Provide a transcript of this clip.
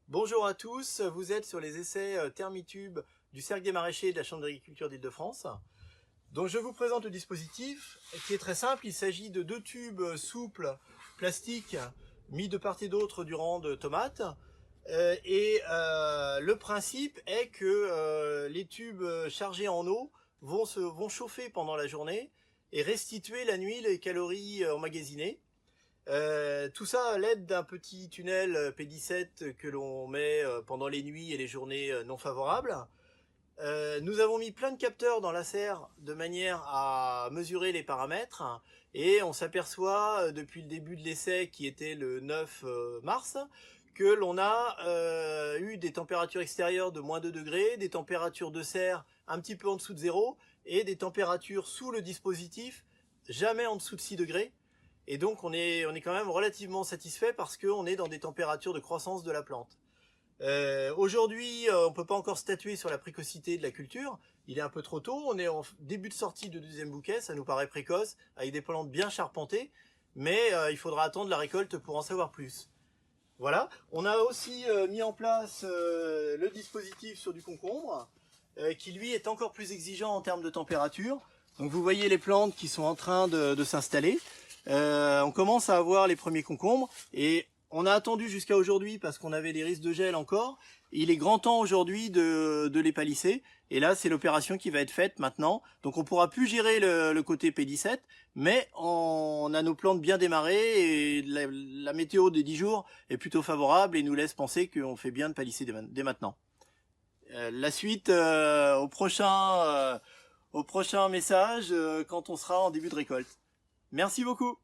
Bonjour à tous, vous êtes sur les essais Thermitube du Cercle des Maraîchers de la Chambre d'agriculture d'Île-de-France. Donc je vous présente le dispositif qui est très simple. Il s'agit de deux tubes souples plastiques mis de part et d'autre du rang de tomates. Le principe est que les tubes chargés en eau vont chauffer pendant la journée et restituer la nuit les calories emmagasinées. Tout ça à l'aide d'un petit tunnel P17 que l'on met pendant les nuits et les journées non favorables. Nous avons mis plein de capteurs dans la serre de manière à mesurer les paramètres et on s'aperçoit depuis le début de l'essai qui était le 9 mars que l'on a eu des températures extérieures de -2 degrés, des températures de serre un petit peu en dessous de 0 et des températures sous le dispositif jamais en dessous de 6 degrés. Et donc on est quand même relativement satisfait parce qu'on est dans des températures de croissance de la plante. Aujourd'hui, on ne peut pas encore statuer sur la précocité de la culture. Il est un peu trop tôt, on est en début de sortie de deuxième bouquet, ça nous paraît précoce, avec des plantes bien charpentées, mais il faudra attendre la récolte pour en savoir plus. Voilà, on a aussi mis en place le dispositif sur du concombre, qui lui est encore plus exigeant en termes de température. Donc vous voyez les plantes qui sont en train de s'installer. On commence à avoir les premiers concombres et on a attendu jusqu'à aujourd'hui parce qu'on avait des risques de gel encore. Il est grand temps aujourd'hui de les palisser et là c'est l'opération qui va être faite maintenant. Donc on pourra plus gérer le côté P17, mais on a nos plantes bien démarrées et la météo des 10 jours est plutôt favorable et nous laisse penser qu'on fait bien de palisser dès maintenant. La suite au prochain message quand on sera en début de récolte. Merci beaucoup.